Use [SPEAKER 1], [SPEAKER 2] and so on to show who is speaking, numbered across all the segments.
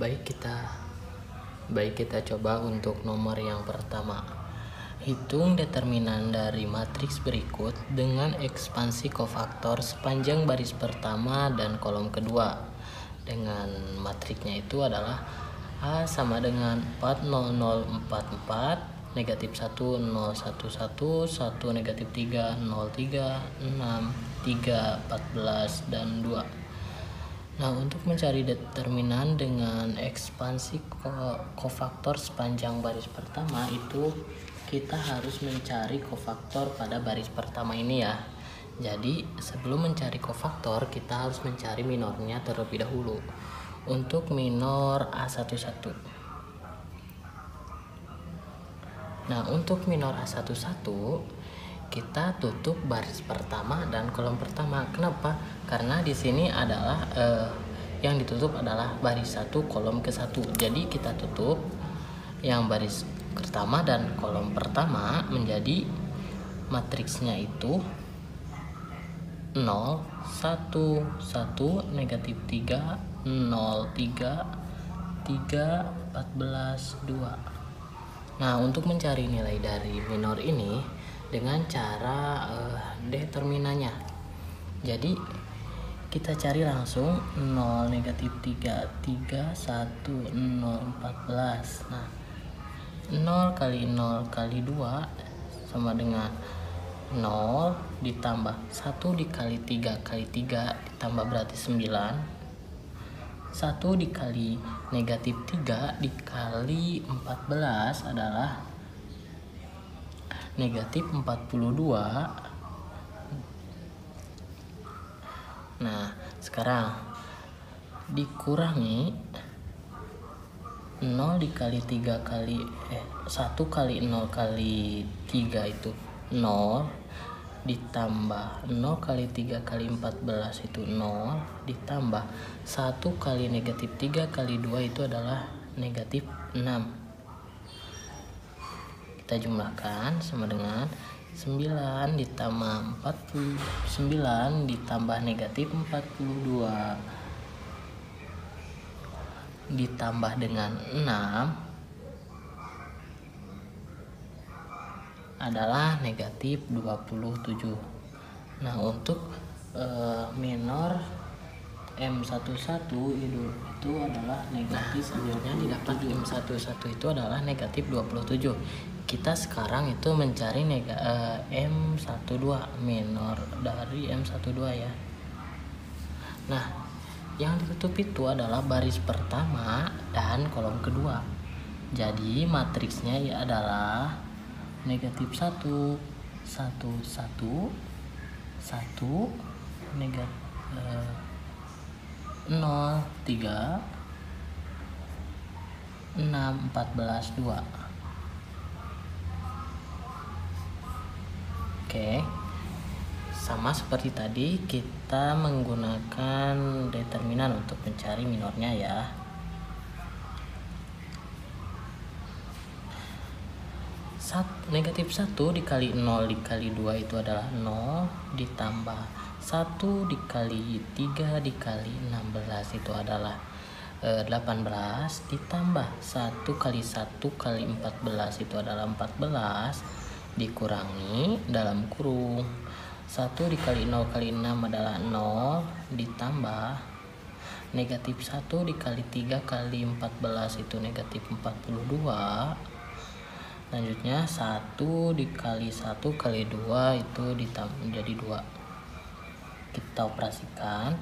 [SPEAKER 1] Baik kita coba untuk nomor yang pertama. Hitung determinan dari matriks berikut dengan ekspansi kofaktor sepanjang baris pertama dan kolom kedua. Dengan matriksnya itu adalah A sama dengan 40044, negatif 1 011, 1 negatif 3 03, 6 3 14 dan 2. Nah, untuk mencari determinan dengan ekspansi kofaktor sepanjang baris pertama itu kita harus mencari kofaktor pada baris pertama ini ya. Jadi sebelum mencari kofaktor kita harus mencari minornya terlebih dahulu. Untuk minor A11. Nah, untuk minor A11 kita tutup baris pertama dan kolom pertama. Kenapa? Karena di sini adalah yang ditutup adalah baris 1 kolom ke-1. Jadi kita tutup yang baris pertama dan kolom pertama menjadi matriksnya itu 0 1 1 negatif 3 0 3 3 14 2. Nah, untuk mencari nilai dari minor ini dengan cara determinannya. Jadi kita cari langsung 0 negatif 3 3 1 0 14. Nah, 0 kali 0 kali 2 sama dengan 0 ditambah 1 dikali 3 kali 3 ditambah berarti 9. 1 dikali negatif 3 dikali 14 adalah negatif 42. Nah, sekarang dikurangi 0 dikali 3 kali 1 kali 0 kali 3 itu 0 ditambah 0 kali 3 kali 14 itu 0 ditambah 1 kali negatif 3 kali 2 itu adalah negatif 6. Kita jumlahkan sama dengan 9 ditambah 49 ditambah negatif 42 ditambah dengan 6 adalah negatif 27. Nah, untuk minor M11 itu adalah negatif. Selanjutnya didapat M11 itu adalah negatif 27. Kita sekarang itu mencari M12 minor dari M12 ya. Nah, yang ditutup itu adalah baris pertama dan kolom kedua. Jadi matriksnya ya adalah negatif 1 1 1 1 negatif 0 3 6 14 2. Oke, sama seperti tadi kita menggunakan determinan untuk mencari minornya ya. Negatif 1 dikali 0 dikali 2 itu adalah 0 ditambah 1 dikali 3 dikali 16 itu adalah 18 ditambah 1 kali 1 kali 14 itu adalah 14 dikurangi dalam kurung 1 dikali 0 kali 6 adalah 0 ditambah negatif 1 dikali 3 kali 14 itu negatif 42. Selanjutnya 1 dikali 1 kali 2 itu ditambah menjadi 2. Kita operasikan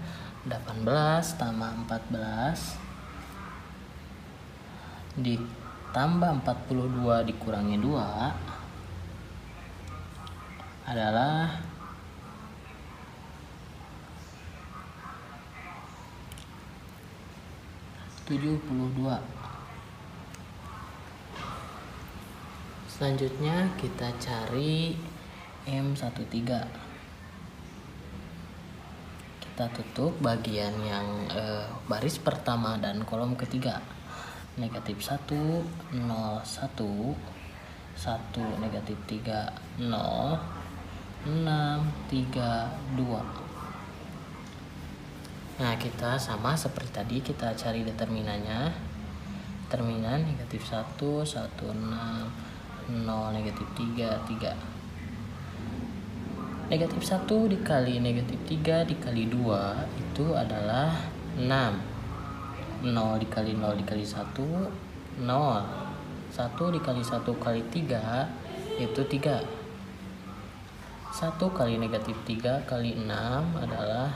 [SPEAKER 1] 18 tambah 14 ditambah 42 dikurangi 2 adalah 72. Selanjutnya kita cari M13. Kita tutup bagian yang baris pertama dan kolom ketiga. Negatif 1 0 1 1 negatif 3 0 6 3 2. Nah, kita sama seperti tadi, kita cari determinannya. Determinan negatif 1, 1, 6, 0, negatif 3, 3. Negatif 1 dikali negatif 3 dikali 2 itu adalah 6. 0 dikali 0 dikali 1, 0. 1 dikali 1 kali 3 itu 3. 1 kali negatif 3 kali 6 adalah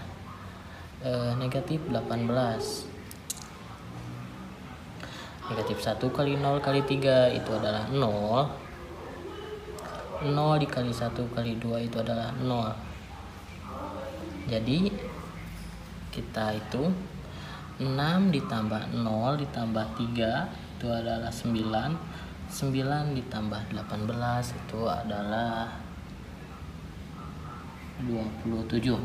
[SPEAKER 1] negatif 18. Negatif 1 kali 0 kali 3 itu adalah 0. 0 dikali 1 kali 2 itu adalah 0. Jadi kita itu 6 ditambah 0 ditambah 3 itu adalah 9. 9 ditambah 18 itu adalah 27.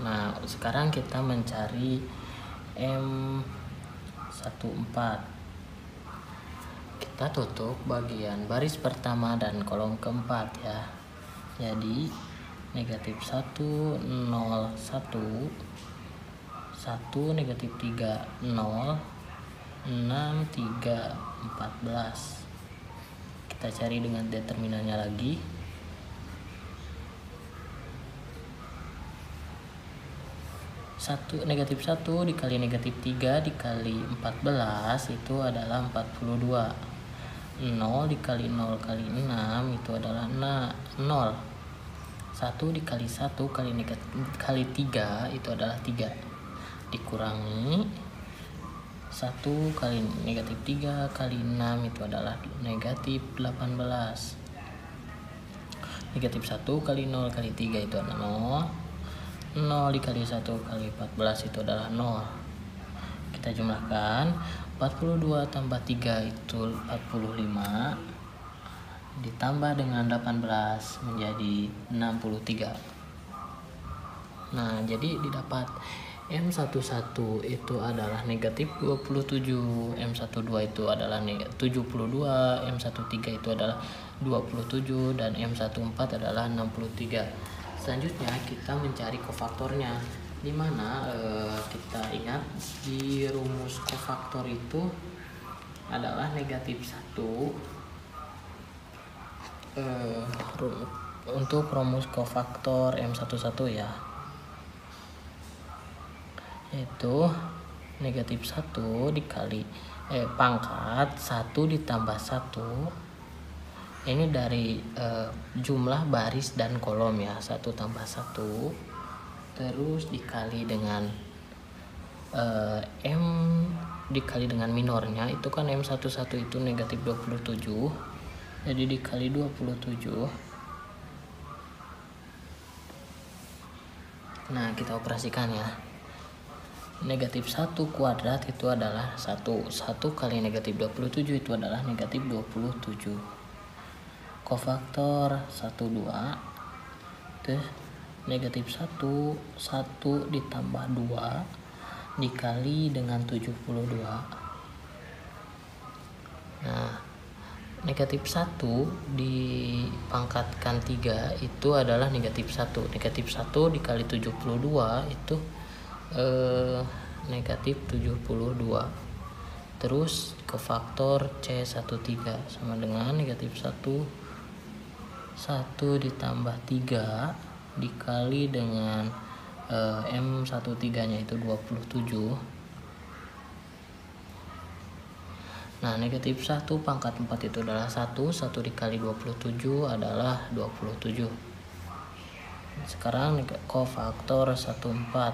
[SPEAKER 1] Nah, sekarang kita mencari M14. Kita tutup bagian baris pertama dan kolom keempat ya. Jadi negatif 1, 0, 1, 1, negatif 3, 0, 6, 3, 14. Kita cari dengan determinannya lagi. Negatif 1 dikali negatif 3 dikali 14 itu adalah 42. 0 dikali 0 kali 6 itu adalah 0. 1 dikali 1 kali 3 itu adalah 3. Dikurangi 1 kali negatif 3 kali 6 itu adalah negatif 18. Negatif 1 kali 0 kali 3 itu adalah 0. 0 dikali 1 kali 14 itu adalah 0. Kita jumlahkan 42 tambah 3 itu 45 ditambah dengan 18 menjadi 63. Nah, jadi didapat M11 itu adalah negatif 27, M12 itu adalah negatif 72, M13 itu adalah 27 dan M14 adalah 63. Selanjutnya kita mencari kofaktornya, dimana kita ingat di rumus kofaktor itu adalah negatif 1. Untuk rumus kofaktor M11 ya, yaitu negatif 1 dikali pangkat 1 ditambah 1. Ini dari jumlah baris dan kolom ya, 1 tambah 1 terus dikali dengan M dikali dengan minornya, itu kan M11 itu negatif 27, jadi dikali 27. Nah, kita operasikan ya. Negatif 1 kuadrat itu adalah 1 kali negatif 27 itu adalah negatif 27. Kofaktor 1, 2 terus negatif 1 ditambah 2 dikali dengan 72. Nah, negatif 1 dipangkatkan 3 itu adalah negatif 1. Negatif 1 dikali 72 itu negatif 72. Terus kofaktor C13 sama dengan negatif 1 ditambah 3 dikali dengan M13 nya itu 27. Nah, negatif 1 pangkat 4 itu adalah 1 dikali 27 adalah 27. Sekarang kofaktor 14.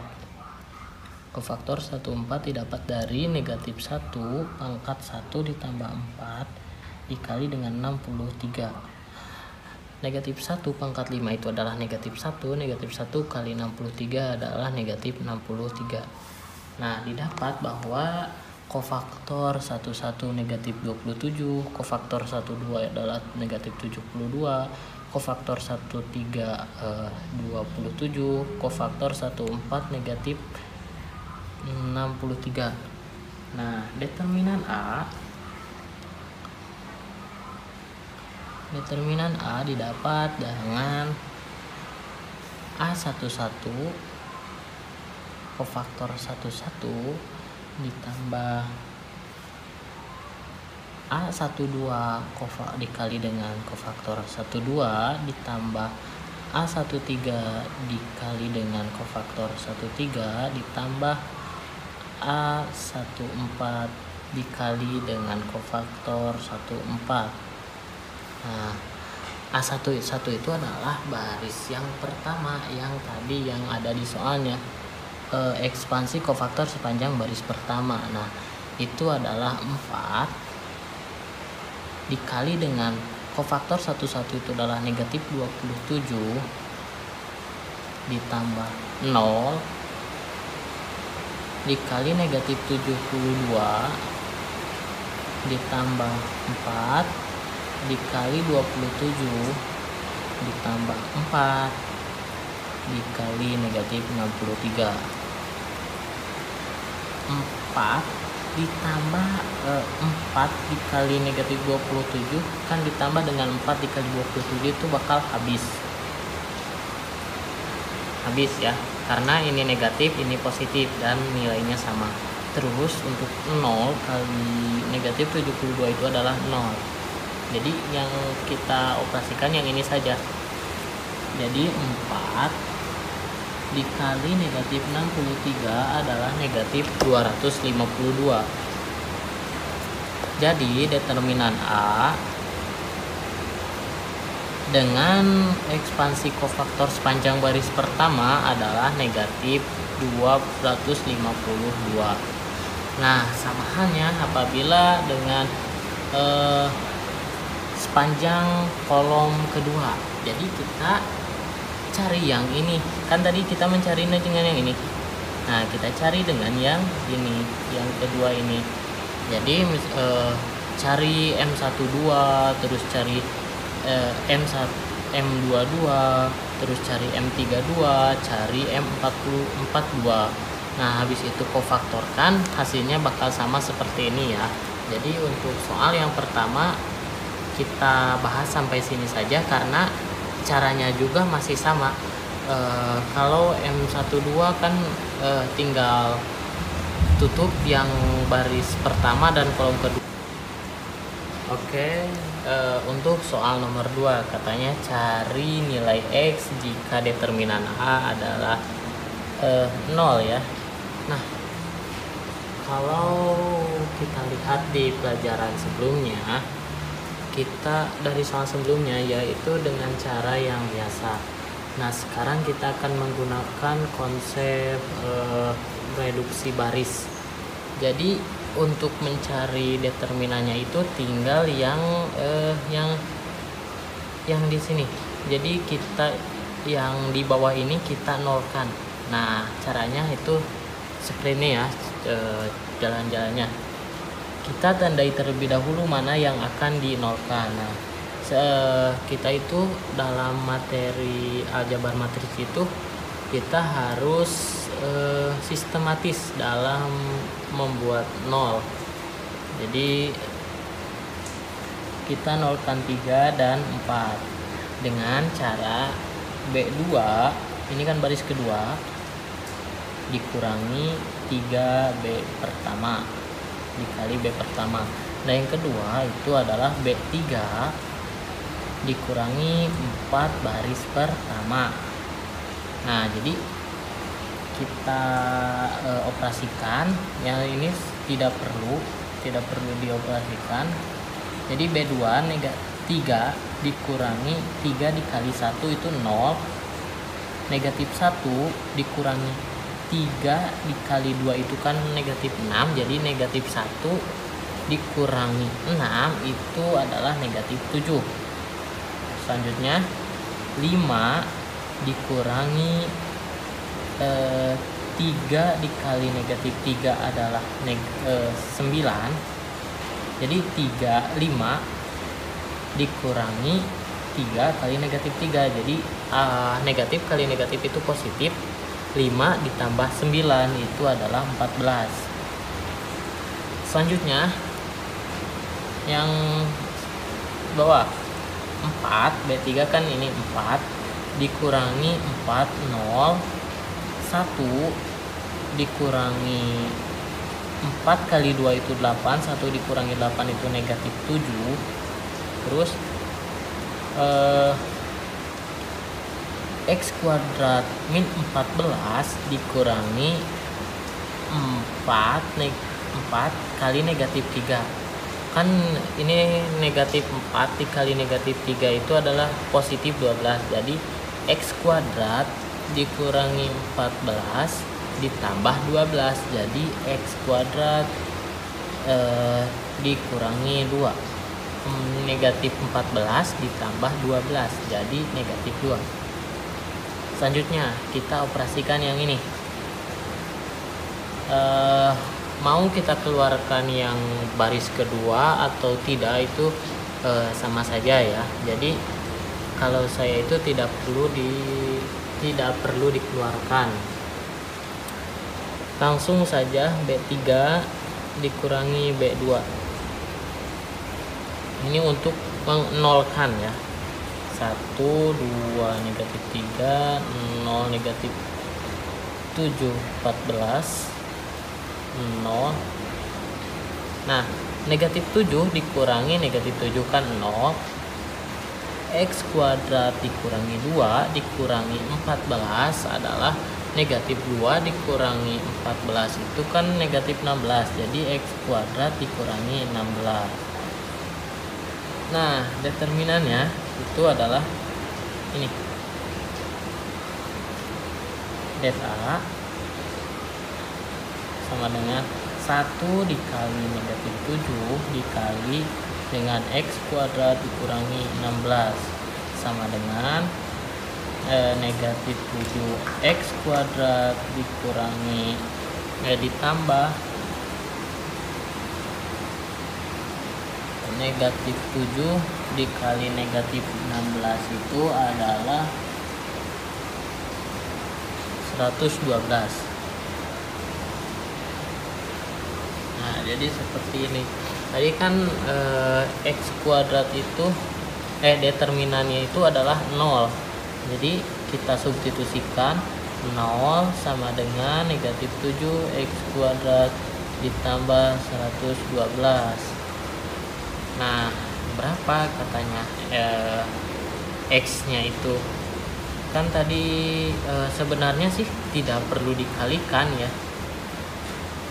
[SPEAKER 1] Kofaktor 14 didapat dari negatif 1 pangkat 1 ditambah 4 dikali dengan 63. Negatif 1 pangkat 5 itu adalah negatif 1. Negatif 1 kali 63 adalah negatif 63. Nah, didapat bahwa kofaktor 11 negatif 27, kofaktor 12 adalah negatif 72, kofaktor 13 27, kofaktor 14 negatif 63. Nah, determinan A didapat dengan A11 kofaktor 11 ditambah A12 dikali dengan kofaktor 12 ditambah A13 dikali dengan kofaktor 13 ditambah A14 dikali dengan kofaktor 14. Nah, A11 itu adalah baris yang pertama yang tadi yang ada di soalnya, ekspansi kofaktor sepanjang baris pertama. Nah, itu adalah 4 dikali dengan kofaktor 11 itu adalah negatif 27 ditambah 0 dikali negatif 72 ditambah 4 dikali 27 ditambah 4 dikali negatif 63. 4 ditambah 4 dikali negatif 27 kan ditambah dengan 4 dikali 27 itu bakal habis ya, karena ini negatif ini positif dan nilainya sama. Terus untuk 0 kali negatif 72 itu adalah 0. Jadi yang kita operasikan yang ini saja. Jadi 4 dikali negatif 63 adalah negatif 252. Jadi determinan A dengan ekspansi kofaktor sepanjang baris pertama adalah negatif 252. Nah, sama halnya apabila dengan sepanjang kolom kedua. Jadi kita cari yang ini. Kan tadi kita mencarinya dengan yang ini. Nah, kita cari dengan yang ini, yang kedua ini. Jadi cari M12, terus cari M22, terus cari M32, cari M42. Nah, habis itu kofaktorkan, hasilnya bakal sama seperti ini ya. Jadi untuk soal yang pertama kita bahas sampai sini saja karena caranya juga masih sama. Kalau M12 kan tinggal tutup yang baris pertama dan kolom kedua. Oke, untuk soal nomor 2 katanya cari nilai X jika determinan A adalah 0 ya. Nah, kalau kita lihat di pelajaran sebelumnya, kita dari soal sebelumnya yaitu dengan cara yang biasa. Nah, sekarang kita akan menggunakan konsep reduksi baris. Jadi untuk mencari determinannya itu tinggal yang di sini. Jadi kita yang di bawah ini kita nolkan. Nah, caranya itu seperti ini ya, jalan-jalannya. Kita tandai terlebih dahulu mana yang akan dinolkan. Nah, kita itu dalam materi aljabar matris itu kita harus sistematis dalam membuat nol. Jadi kita nolkan 3 dan 4 dengan cara B2, ini kan baris kedua, dikurangi 3B pertama dikali B pertama. Nah, yang kedua itu adalah B3 dikurangi 4 baris pertama. Nah, jadi kita operasikan yang ini tidak perlu dioperasikan. Jadi B2 -3 dikurangi 3 dikali 1 itu 0. Negatif 1 dikurangi 3 dikali 2 itu kan negatif 6. Jadi negatif 1 dikurangi 6 itu adalah negatif 7. Selanjutnya 5 dikurangi 3 dikali negatif 3 adalah 9. Jadi 5 dikurangi 3 kali negatif 3. Jadi negatif kali negatif itu positif. 5 ditambah 9 itu adalah 14. Selanjutnya yang bawah 4, B3 kan ini 4. dikurangi 4, 0. 1 dikurangi 4 kali 2 itu 8, 1 dikurangi 8 itu negatif 7. Terus X kuadrat min 14 dikurangi 4 kali negatif 3. Kan ini negatif 4 dikali negatif 3 itu adalah positif 12. Jadi X kuadrat dikurangi 14 ditambah 12. Jadi X kuadrat dikurangi 2. Negatif 14 ditambah 12. Jadi negatif 2. Selanjutnya kita operasikan yang ini. Mau kita keluarkan yang baris kedua atau tidak itu sama saja ya. Jadi kalau saya itu tidak perlu dikeluarkan. Langsung saja B3 dikurangi B2. Ini untuk menolkan ya. 1, 2, negatif 3, 0, negatif 7, 14, 0. Nah, negatif 7 dikurangi negatif 7 kan 0. X kuadrat dikurangi 2 dikurangi 14 adalah negatif 2 dikurangi 14 itu kan negatif 16. Jadi X kuadrat dikurangi 16. Nah, determinannya itu adalah ini. Det A sama dengan 1 dikali negatif 7 dikali dengan X kuadrat dikurangi 16 sama dengan negatif 7 X kuadrat dikurangi ditambah negatif 7 dikali negatif 16 itu adalah 112. Nah, jadi seperti ini. Tadi kan X kuadrat itu determinannya itu adalah 0. Jadi kita substitusikan 0 sama dengan negatif 7 X kuadrat ditambah 112. Nah, berapa katanya X nya itu? Kan tadi sebenarnya sih tidak perlu dikalikan ya.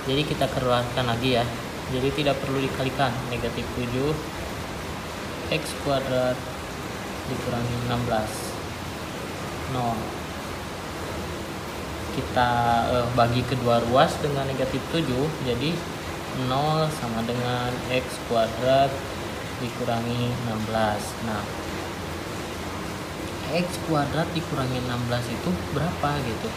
[SPEAKER 1] Jadi kita keluarkan lagi ya. Jadi tidak perlu dikalikan. Negatif 7 X kuadrat dikurangi 16, 0. Kita bagi kedua ruas dengan negatif 7. Jadi 0 sama dengan X kuadrat dikurangi 16. Nah, X kuadrat dikurangi 16 itu berapa gitu?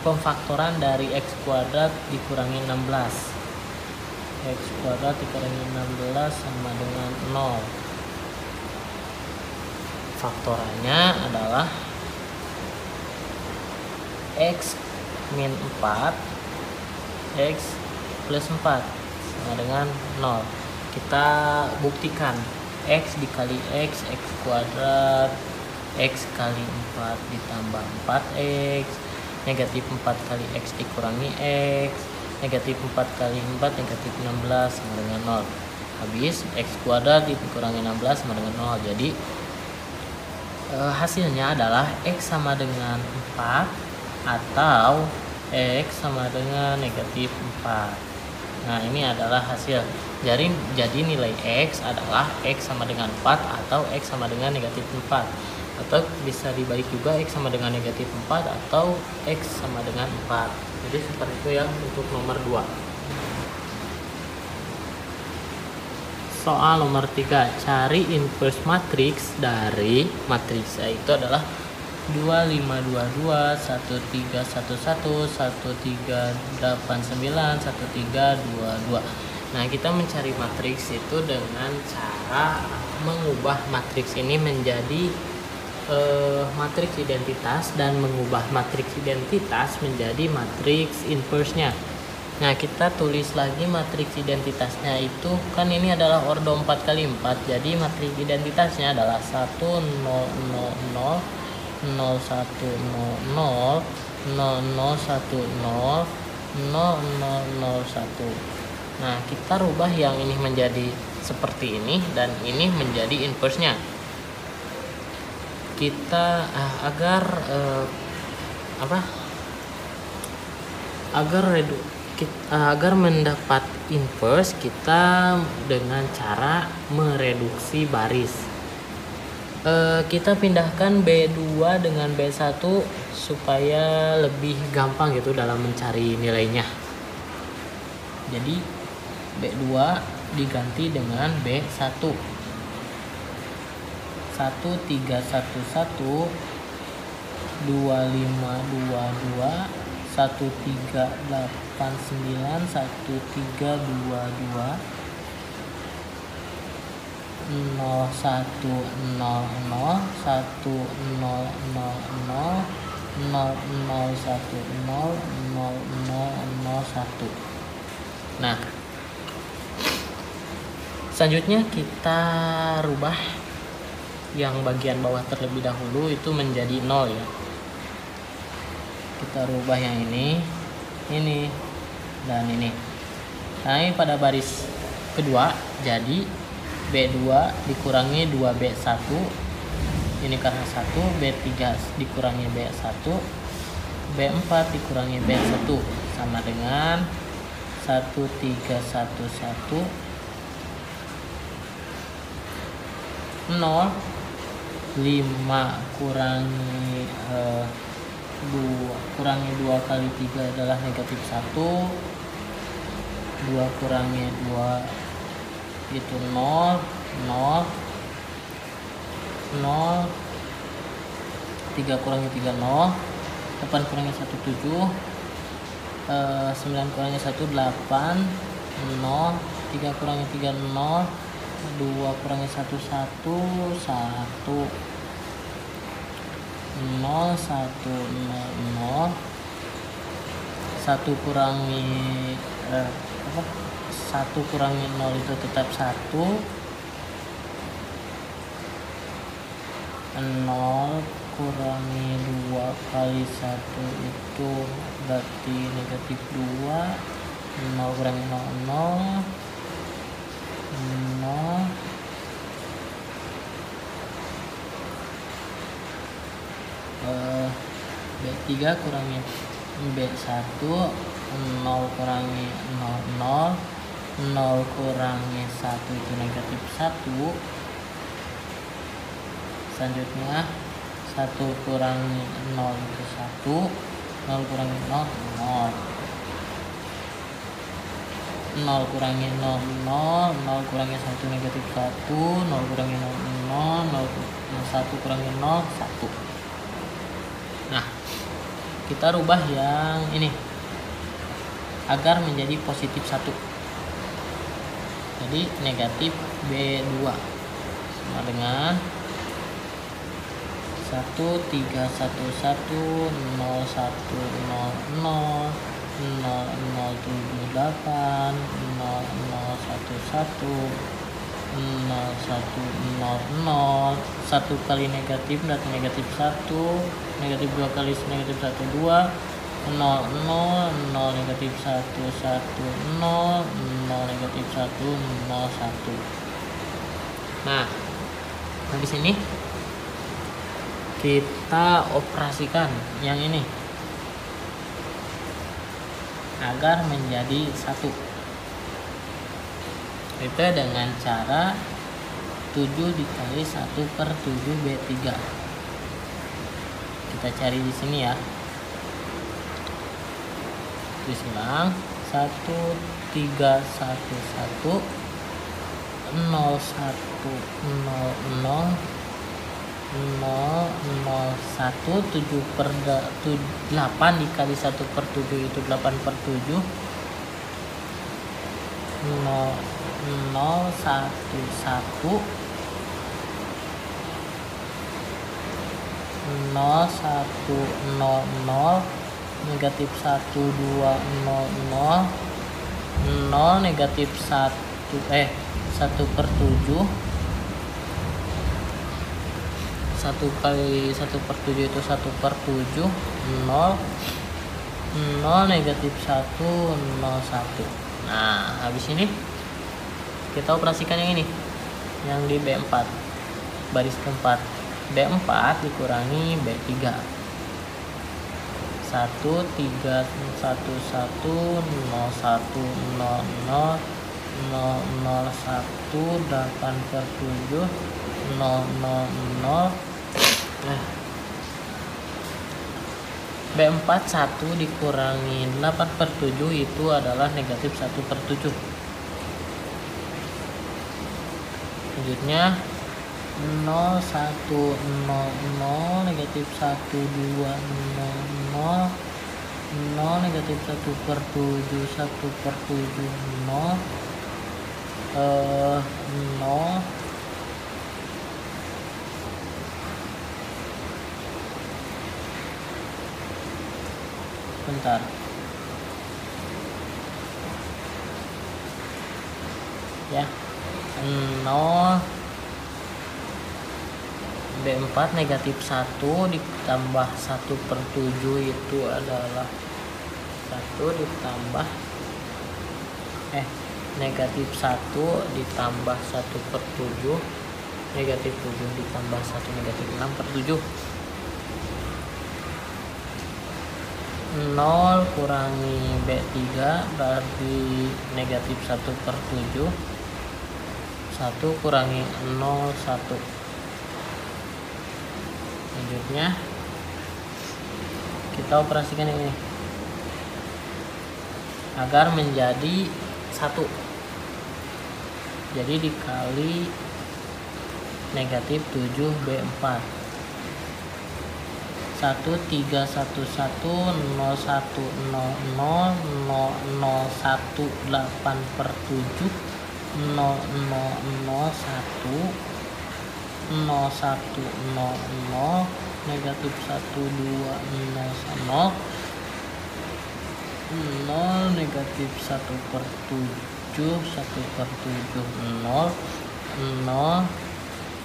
[SPEAKER 1] Pemfaktoran dari X kuadrat dikurangi 16. X kuadrat dikurangi 16 sama dengan 0. Faktorannya adalah X min 4 X plus 4 sama dengan 0. Kita buktikan X dikali X kuadrat, X kali 4 ditambah 4X, negatif 4 kali X dikurangi X, negatif 4 kali 4 negatif 16 sama dengan 0. Habis X kuadrat dikurangi 16 sama dengan 0. Jadi hasilnya adalah X sama dengan 4 atau X sama dengan negatif 4. Nah, ini adalah hasil. Jadi nilai X adalah X sama dengan 4 atau X sama dengan negatif 4. Atau bisa dibalik juga X sama dengan negatif 4 atau X sama dengan 4. Jadi seperti itu ya untuk nomor 2. Soal nomor 3, cari inverse matriks dari matriks A itu adalah 2522, 1311, 1389, 1322. Nah, kita mencari matriks itu dengan cara mengubah matriks ini menjadi matriks identitas dan mengubah matriks identitas menjadi matriks inverse-nya. Nah, kita tulis lagi matriks identitasnya itu kan ini adalah ordo 4 kali 4. Jadi matriks identitasnya adalah 1 0 0 0 0 1 0 0 0 0 1 0 0 0 0 1. Nah, kita rubah yang ini menjadi seperti ini dan ini menjadi inverse-nya. Kita agar mendapat inverse, kita dengan cara mereduksi baris. Kita pindahkan B2 dengan B1 supaya lebih gampang gitu dalam mencari nilainya. Jadi B2 diganti dengan B1. 1311 2522 1389 1322 0100 1000 0010 0001. Nah, selanjutnya kita rubah yang bagian bawah terlebih dahulu itu menjadi 0 ya. Kita rubah yang ini dan ini. Nah, ini pada baris kedua, jadi B2 dikurangi 2B1 ini karena 1, B3 dikurangi B1, B4 dikurangi B1 sama dengan 1311 0 5 kurangi 2 kali 3 adalah negatif 1, 2 kurangi 2 itu 0 0 0, 3 kurangi 3 0, 8 kurangi 1 7, 9 kurangi 1 8, 0, 3 kurangi 3 0, 2 kurangi 1 1 1, 0 1 0 0, 1 kurangi 1 kurangi 0 itu tetap 1, 0 kurangi 2 kali 1 itu berarti negatif 2, 0 kurangi 0 0 0, B3 kurangi B1, 0 kurangi 0 0, 0 kurangi 1 itu negatif 1. Selanjutnya 1 kurangi 0 itu 1, 0 kurangi 0 0, 0 kurangi 0 0, 0 kurangi 1 negatif 1, 0 kurangi 0 0, 1 kurangi 0 1. Nah, kita rubah yang ini agar menjadi positif 1. Jadi negatif B2 sama dengan 1311 0100 0078 0011 0100 1 kali negatif berarti negatif 1, negatif 2 kali negatif 1 2, 0 0 0 negatif 1 1 0 0 negatif 1 0 1. Nah, di sini kita operasikan yang ini agar menjadi 1. Itu dengan cara 7 dikali 1/7 B3. Kita cari di sini ya. Tulis ulang 1311 0100 001 7/8 dikali 1/7 itu 8/7, 011 0100 negatif 1 2 0 0 0 negatif 1 per 7, 1 kali 1 per 7 itu 1 per 7, 0 0 negatif 1 0 1. Nah habis ini kita operasikan yang ini, yang di B4 baris keempat. B4 dikurangi B3, 1 3 1 1 0 1 0 0 0 0 1 8 per 7 0 0 0. B4 1 dikurangi 8 per 7 itu adalah negatif 1 per 7. Selanjutnya 0 1 0 0 negatif 1 2 0 0 0 negatif 1 per 7 1 per 7 0 0 bentar ya, 0 B4 negatif 1 ditambah 1 per 7 itu adalah 1 ditambah negatif 1 ditambah 1 per 7, negatif 7 ditambah 1 negatif 6 per 7. 0 kurangi B3 berarti negatif 1 per 7, 1 kurangi 0 1. Selanjutnya kita operasikan ini agar menjadi 1, jadi dikali negatif 7 B4, 1 3 1 1 0 1 0 0 0 0 1 8 per 7 0 0 0 1 0 1 0 0 negatif 1 2 0 0 0 negatif 1 per 7 1 per 7 0 0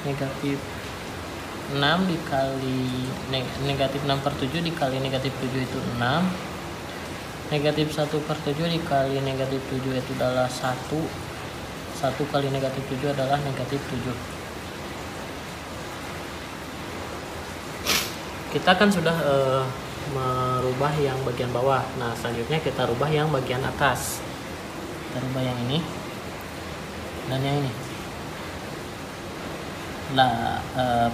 [SPEAKER 1] negatif 6 dikali negatif 6 per 7 dikali negatif 7 itu 6, negatif 1 per 7 dikali negatif 7 itu adalah 1 kali negatif 7 adalah negatif 7. Kita kan sudah merubah yang bagian bawah. Nah selanjutnya kita rubah yang bagian atas. Kita rubah yang ini dan yang ini.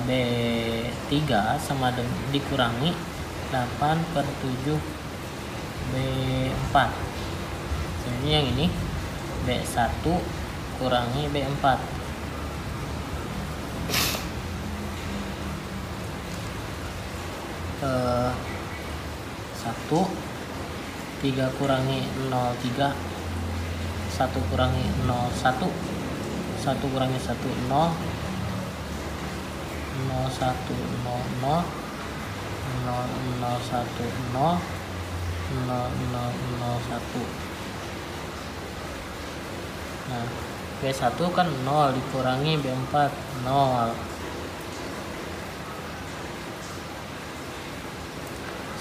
[SPEAKER 1] B3 sama dikurangi 8 per 7 B4. Jadi yang ini B1 kurangi B4. 1 3 kurangi 0 3, 1 kurangi 0 1, 1 kurangi 1 0 0 1 0 0 0 0 1 0 0 0 0 1. Nah B1 kan 0 dikurangi B4 0,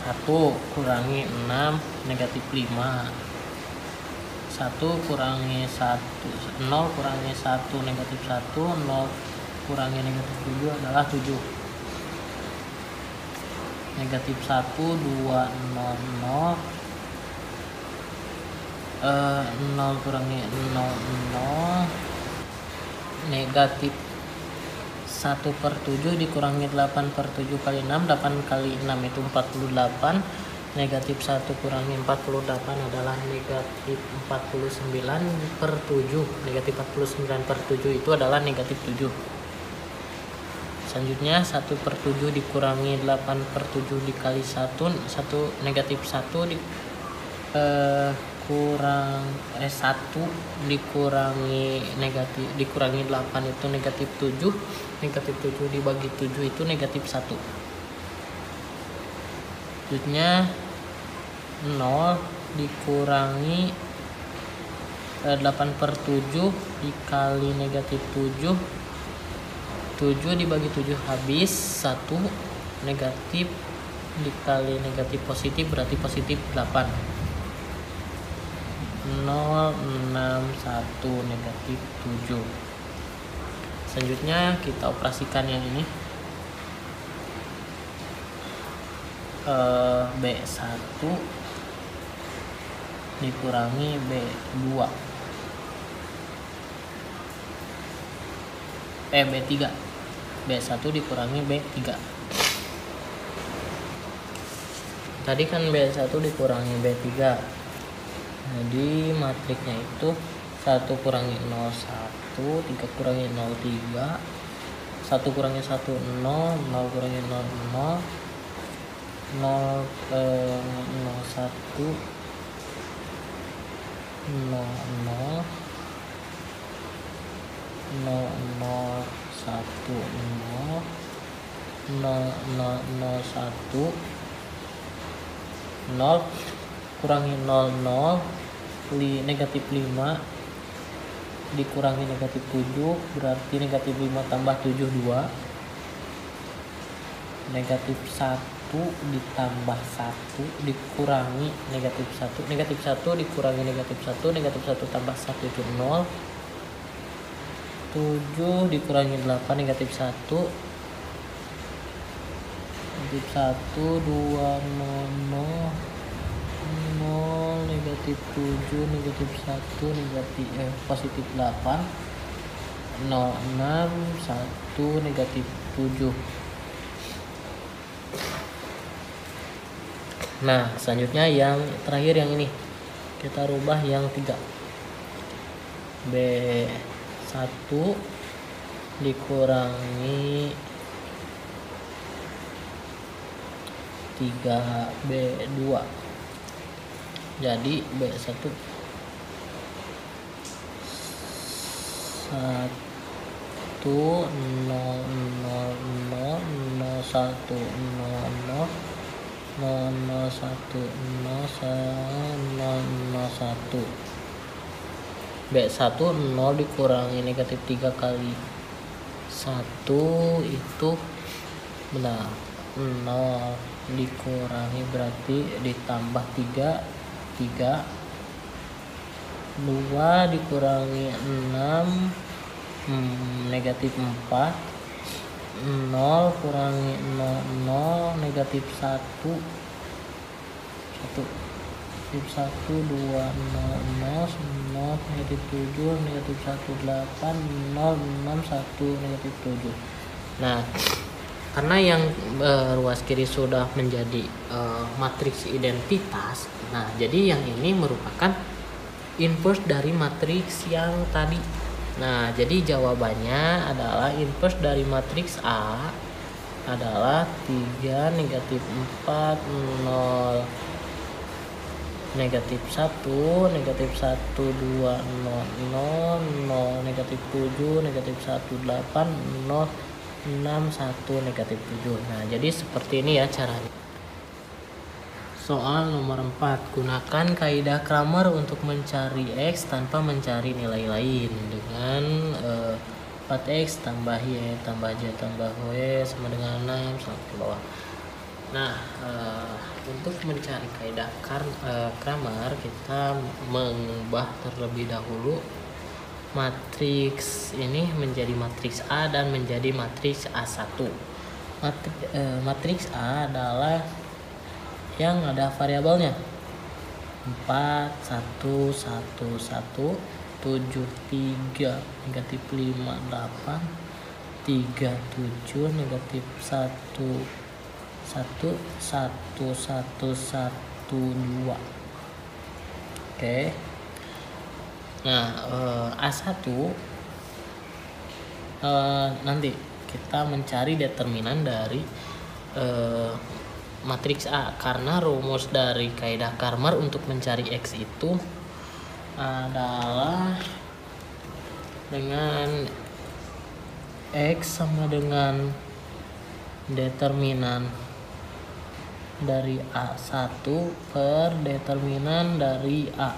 [SPEAKER 1] 1 kurangi 6 negatif 5, 1 kurangi 1 0 kurangi 1 negatif 1, 0 kurangi negatif 7 adalah 7, negatif 1 2 0 0 0 kurangi 0 0 negatif 1 per 7 dikurangi 8 per 7 kali 6, 8 kali 6 itu 48, negatif 1 kurangi 48 adalah negatif 49 per 7, negatif 49 per 7 itu adalah negatif 7. Selanjutnya 1 per 7 dikurangi 8 per 7 dikali 1 negatif 1 kurang 1 dikurangi 8 itu negatif 7, negatif 7 dibagi 7 itu negatif 1. Selanjutnya 0 dikurangi 8/7 dikali negatif 7. 7 dibagi 7 habis, 1 negatif dikali negatif positif berarti positif 8. 0, 6, 1 negatif 7. Selanjutnya kita operasikan yang ini. B1 dikurangi B2 B3 B1 dikurangi B3. Tadi kan B1 dikurangi B3, jadi matriksnya itu 1 kurangi 0 1, 3 kurangi 0 3, 1 kurangi 1 0, 0 kurangi 0 0, 0 0 1 0 0 0 0 1 0 0 0 1 0 kurangi 0 0 negatif 5 dikurangi negatif 7 berarti negatif 5 tambah 7 2, negatif 1 ditambah 1 dikurangi negatif 1, negatif 1 dikurangi negatif 1, negatif 1 tambah 1 itu 0, 7 dikurangi 8 negatif 1, negatif 1 2 0 0 0 negatif 7 negatif 1 negatif positif 8 0 6 1 negatif 7. Nah, selanjutnya yang terakhir yang ini kita rubah yang 3. B1 dikurangi 3B2 jadi B1 1 0 0 0 0 1 0 0 0 1 0 0 1. B1 0 dikurangi negatif 3 kali 1 itu benar, 0 dikurangi berarti ditambah 3 3, 2 dikurangi 6 negatif 4, 0 kurangi 0 0 negatif 1 1 negatif 1 2 0 0 0 negatif 7 negatif 1 8 0 6 1 negatif 7. Nah, karena yang ruas kiri sudah menjadi matriks identitas, nah jadi yang ini merupakan inverse dari matriks yang tadi. Nah, jadi jawabannya adalah inverse dari matriks A adalah 3 negatif 4 0 negatif 1 negatif 1 2 0 0 0 negatif 7 negatif 1 8 0 6 1 negatif 7. Nah, jadi seperti ini ya caranya. Soal nomor 4, gunakan kaidah Kramer untuk mencari X tanpa mencari nilai lain dengan 4X tambah Y tambah Z tambah W sama dengan 6 sampai ke bawah. Nah, untuk mencari kaidah Kramer kita mengubah terlebih dahulu matriks ini menjadi matriks A dan menjadi matriks A1. Matriks A adalah yang ada variabelnya 4 1 1 1 7 3 negatif 5 8 3 7 negatif 1 1 1 1 1 2. Oke. Nah, A1 nanti kita mencari determinan dari matriks A, karena rumus dari kaidah Kramer untuk mencari X itu adalah dengan X sama dengan determinan dari A1 per determinan dari A.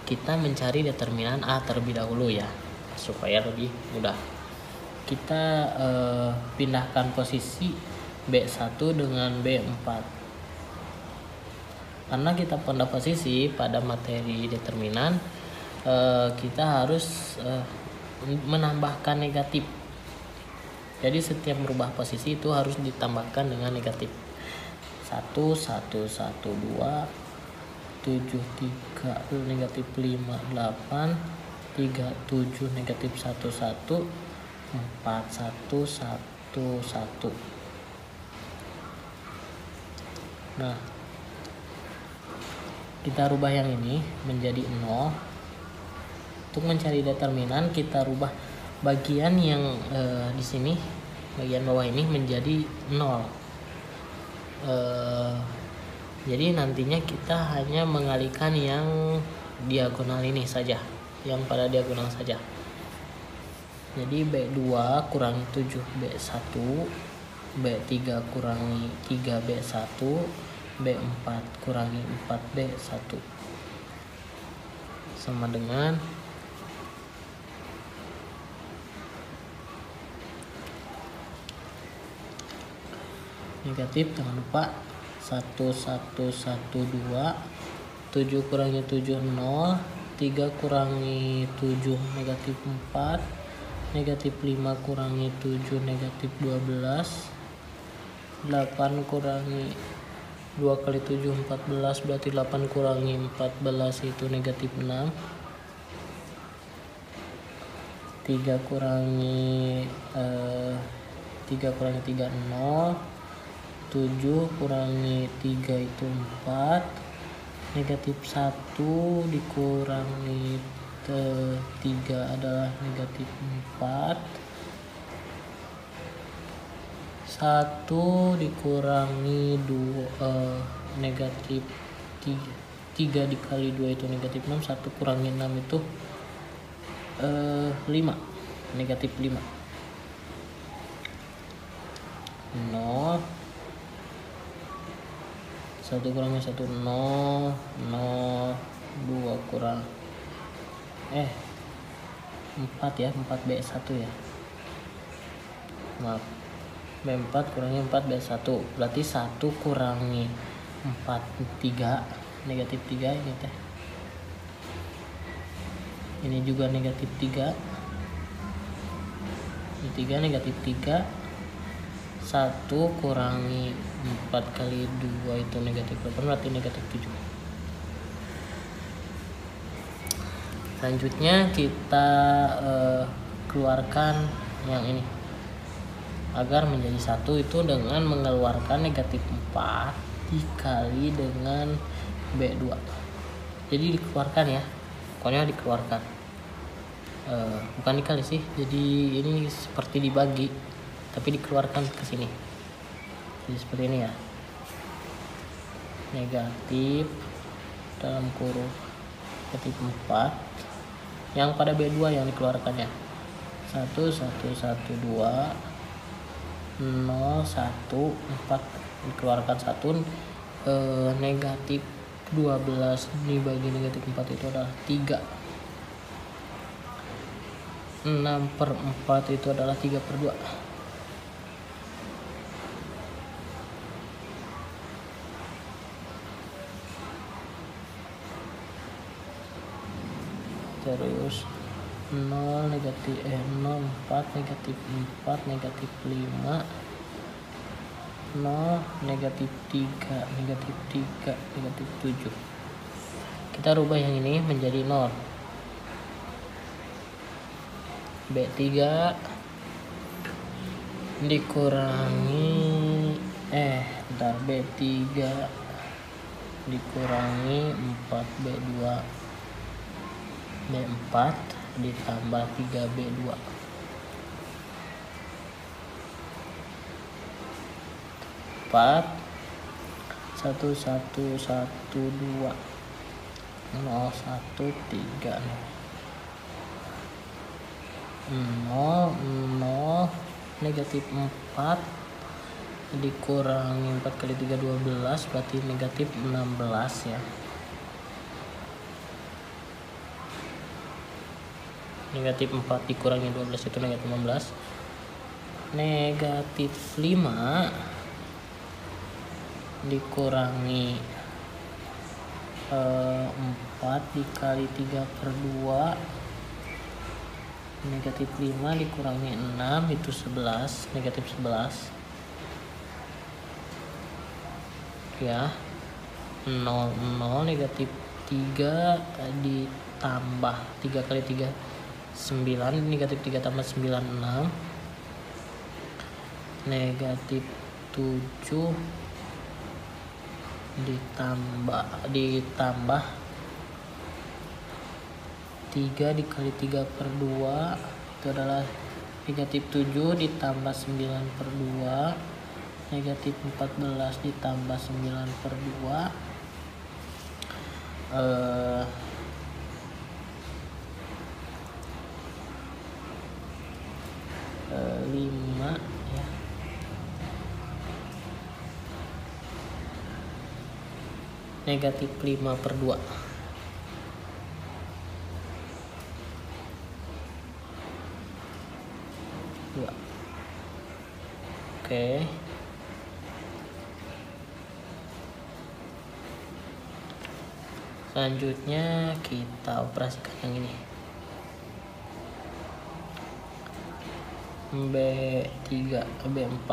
[SPEAKER 1] Kita mencari determinan A terlebih dahulu ya, supaya lebih mudah. Kita pindahkan posisi B1 dengan B4. Karena kita pindah posisi pada materi determinan, kita harus menambahkan negatif. Jadi setiap merubah posisi itu harus ditambahkan dengan negatif. 1, 1, 1, 2, 7, 3, negatif 5, 8, 3, 7, negatif 1, 1, 4, 1, 1, 1. Nah, kita rubah yang ini menjadi 0. Untuk mencari determinan, kita rubah bagian yang di sini, bagian bawah ini menjadi 0. Jadi nantinya kita hanya mengalihkan yang diagonal ini saja, yang pada diagonal saja. Jadi B2 kurangi 7B1, B3 kurangi 3B1, B4 kurangi 4B1 sama dengan negatif, jangan lupa 1, 1, 1, 2, 7 kurangi 7, 0, 3 kurangi 7, negatif 4, negatif 5 kurangi 7, negatif 12, 8 kurangi 2 kali 7, 14, berarti 8 kurangi 14 itu negatif 6, 3 kurangi 3, 0, 7 kurangi 3 itu 4, negatif 1 dikurangi 3 adalah negatif 4, 1 dikurangi 2 negatif 3 dikali 2 itu negatif 6, 1 kurangi 6 itu 5, negatif 5, 0, 1 kurangi 1, 0, 0, 2 kurang 4 ya, 4B1 ya, maaf, B4 kurangi 4B1, berarti 1 kurangi 4, 3, negatif 3 ini teh, ini juga negatif 3, ini 3, negatif 3, 1 kurangi 4 kali 2 itu negatif 8, berarti negatif 7. Selanjutnya kita keluarkan yang ini agar menjadi 1 itu dengan mengeluarkan negatif 4 dikali dengan B2. Jadi dikeluarkan ya, pokoknya dikeluarkan, bukan dikali sih, jadi ini seperti dibagi tapi dikeluarkan ke sini. Jadi seperti ini ya, negatif dalam kurung negatif 4 yang pada B2 yang dikeluarkannya, 1, 1, 1, 2, 0, 1, 4 dikeluarkan 1, negatif 12 dibagi negatif 4 itu adalah 3, 6/4 itu adalah 3/2. Terus 0 negatif 0, 4 negatif 4 negatif 5, 0 negatif 3 negatif 3 negatif 7. Kita rubah yang ini menjadi 0. B3 dikurangi B3 dikurangi 4B2, B4 ditambah 3B2, 4, 1, 1, 1, 2, 0, 1, 3, 0, 0, negatif 4 dikurangi 4 kali 3 12, berarti negatif 16 ya. Negatif 4 dikurangi 12 itu negatif 16. Negatif 5 dikurangi 4 dikali 3 per 2, negatif 5 dikurangi 6 itu 11, negatif 11 ya. 0 negatif 3 ditambah 3 kali 3 9, negatif 3 tambah 9 6, negatif 7 ditambah 3 dikali 3 per 2 itu adalah negatif 7 ditambah 9 per 2, negatif 14 ditambah 9 per 2, 5 ya. Negatif 5 per 2. Oke. Selanjutnya kita operasikan yang ini. B3, B4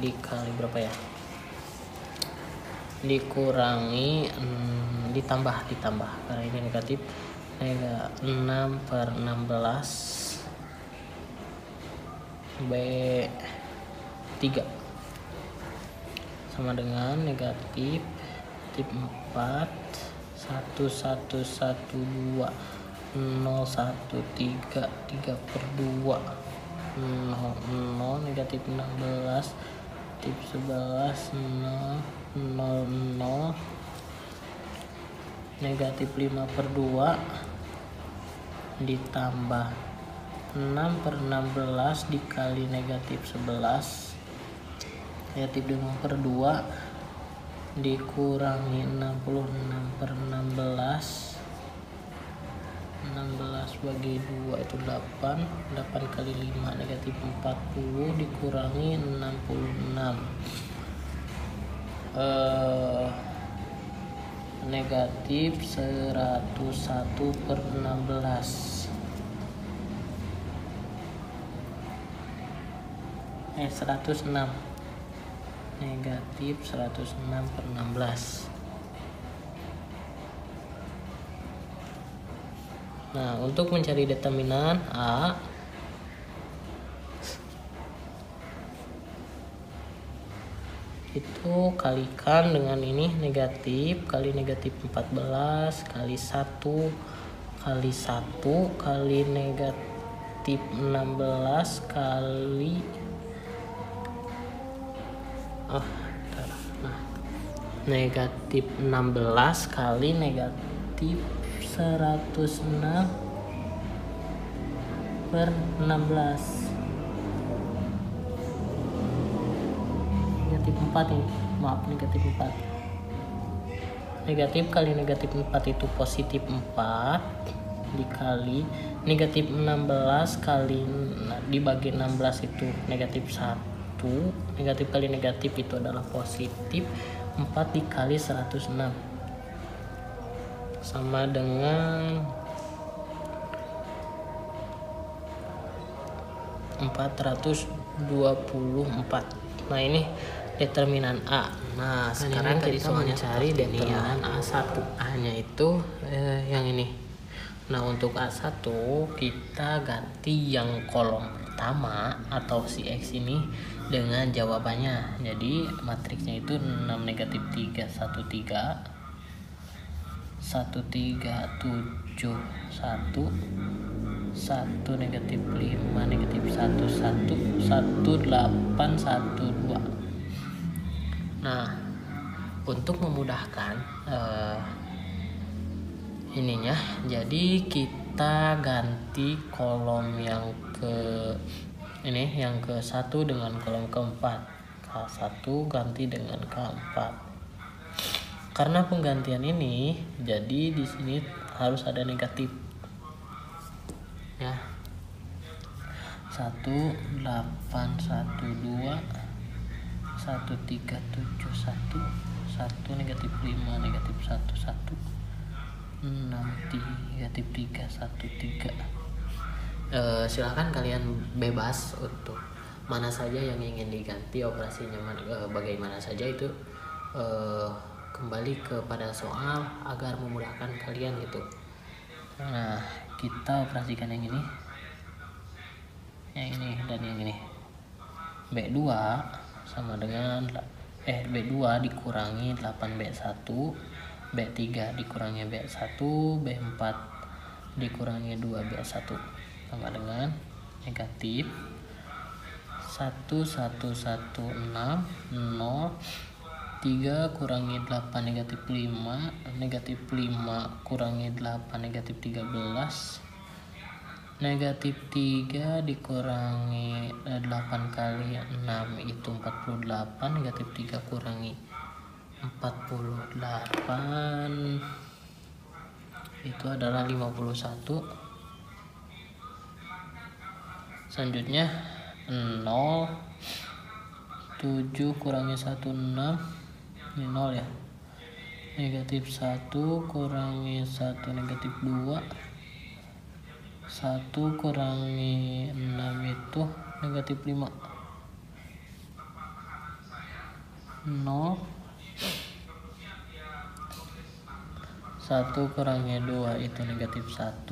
[SPEAKER 1] dikali berapa ya? Dikurangi ditambah karena ini negatif. 6 per 16 B3 sama dengan negatif 4 1 1 1 2 0 1 3 3 per 2 0 negatif 16 negatif 11 0 0 negatif 5 per 2 ditambah 6 per 16 dikali negatif 11, negatif 5 per 2 dikurangi 66 per 16, 16 bagi 2 itu 8 kali 5 negatif 40 dikurangi 66, negatif 101 per 16, 106, negatif 106 per 16. Nah, untuk mencari determinan A, itu kalikan dengan ini, negatif kali negatif 14 kali 1 kali 1 kali negatif 16 kali negatif 16 kali negatif 106 per 16, negatif 4 ini, maaf, negatif 4, negatif kali negatif 4 itu positif 4 dikali negatif 16 kali dibagi 16 itu negatif 1, negatif kali negatif itu adalah positif 4 dikali 106 sama dengan 424. Nah, ini determinan A. Nah, sekarang kita mencari determinan A1. A-nya itu yang ini. Nah, untuk A1 kita ganti yang kolom pertama atau si X ini dengan jawabannya. Jadi matriksnya itu 6 negatif 3 1 3 1 3 7 1 1 negatif 5 negatif 1 1 1 8 1 2. Nah, untuk memudahkan ininya, jadi kita kita ganti kolom yang ke 1 dengan kolom keempat. K1 ganti dengan K4. Karena penggantian ini, jadi di sini harus ada negatif. Ya. 1 8 1 2 1 3 7 1 1 negatif 5 negatif 1 1 6 negatif 3 1 3. Silahkan kalian bebas untuk mana saja yang ingin diganti operasinya, bagaimana saja itu kembali kepada soal agar memudahkan kalian gitu. Nah, kita operasikan yang ini dan yang ini. B2 sama dengan B2 dikurangi 8B1, B3 dikurangi B1, B4 dikurangi 2B1 sama dengan negatif 1 1 1 6 0 3 kurangi 8 negatif 5 negatif 5 kurangi 8 negatif 13 negatif 3 dikurangi 8 kali 6 itu 48 negatif 3 kurangi 48 itu adalah 51. Selanjutnya 0 7 kurangi 1 6, ini 0 ya, negatif 1 kurangi 1 negatif 2, 1 kurangi 6 itu negatif 5, 0 1 kurangi 2 itu negatif 1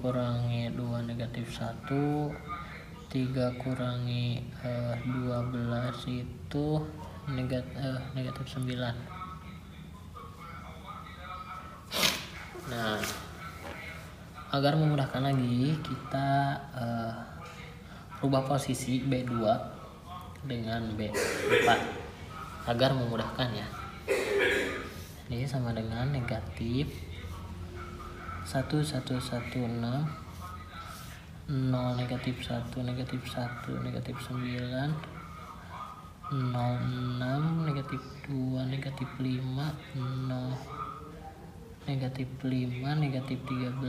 [SPEAKER 1] kurangi 2 negatif 1, 3 kurangi 12 itu negatif 9. Nah, agar memudahkan lagi, kita rubah posisi B2 dengan B4 agar memudahkan ya. Ini sama dengan negatif 1 1 1 6 0 negatif 1 negatif 1 negatif 9 0 6 negatif 2 negatif 5 0 negatif 5 negatif 13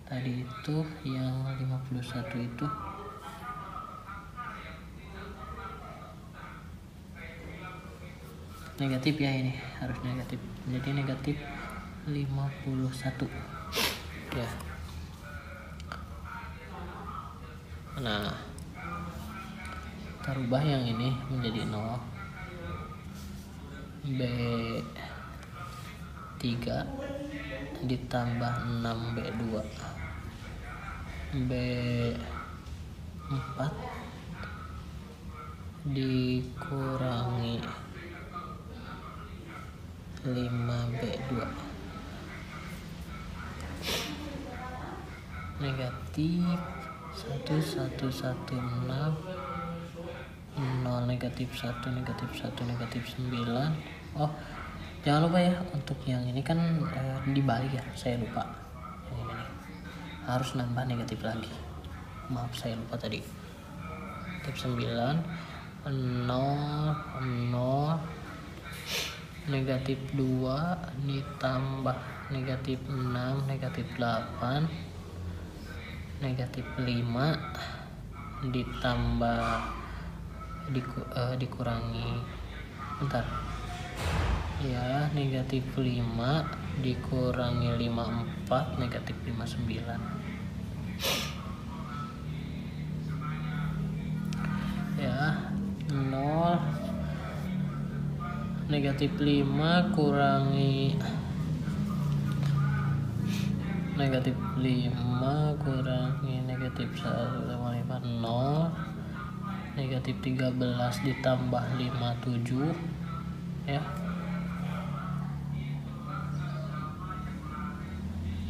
[SPEAKER 1] tadi itu yang 51 itu negatif ya, ini harus negatif, jadi negatif 51 ya. Nah, kita rubah yang ini menjadi 0, B3 ditambah 6B2, B4 dikurangi 5B2 negatif 1 1 1 6 0 negatif 1 negatif 1 negatif 9. Oh, jangan lupa ya, untuk yang ini kan dibalik ya, saya lupa. Yang ini harus nambah negatif lagi, maaf saya lupa tadi. Negatif 9 0 0 negatif 2 ditambah negatif 6 negatif 8 negatif 5 ditambah dikurangi bentar ya, negatif 5 dikurangi 54 negatif 59 ya, 0 negatif 5 kurangi negatif 5 kurangi negatif 1 sama 5 0 negatif 13 ditambah 5 7 ya,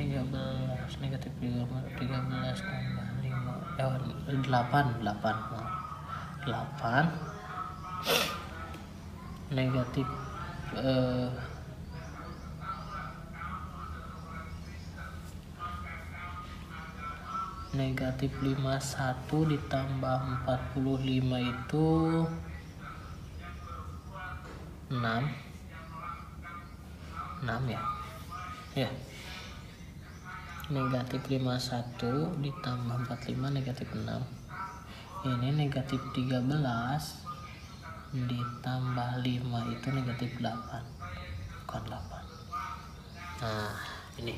[SPEAKER 1] 13 negatif 13 tambah 5 8 negatif negatif 51 ditambah 45 itu 6 ya. Ya. Negatif 51 ditambah 45 negatif 6. Ini negatif 13 ditambah 5 itu negatif 8. Bukan 8. Nah, ini.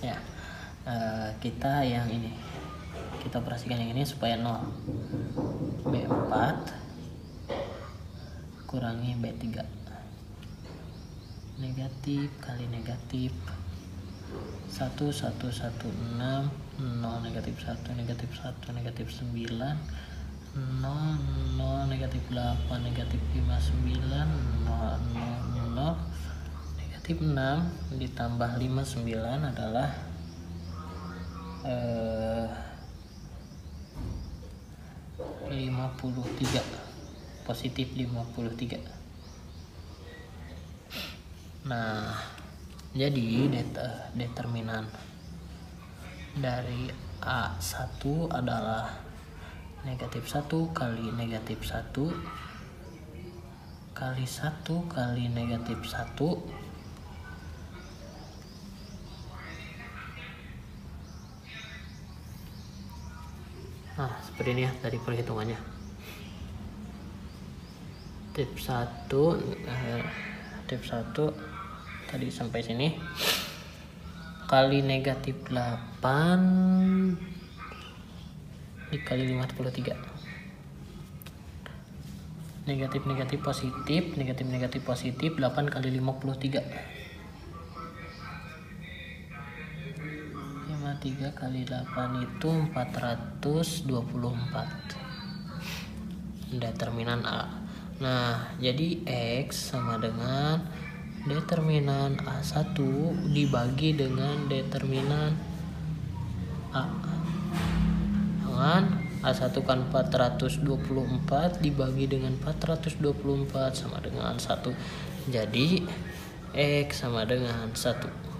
[SPEAKER 1] Ya. Kita yang ini. Kita operasikan yang ini supaya 0. B4 kurangi B3. Negatif kali negatif 1 1 1 6 0 negatif 1 negatif 1 negatif 9 0 0 negatif 8 negatif 5 9 0 0 negatif 6 ditambah 5 9 adalah -53, positif 53. Nah, jadi determinan dari A1 adalah negatif 1 kali negatif 1 kali 1 kali negatif 1 Nah, seperti ini ya dari perhitungannya. Tips 1 tadi sampai sini kali negatif 8 dikali 53. Negatif positif 8 kali 53. 53 kali 8 itu 424. Determinan A. Nah, jadi X sama dengan determinan A1 dibagi dengan determinan A. Dengan A1 kan 424 dibagi dengan 424 sama dengan 1. Jadi X sama dengan 1.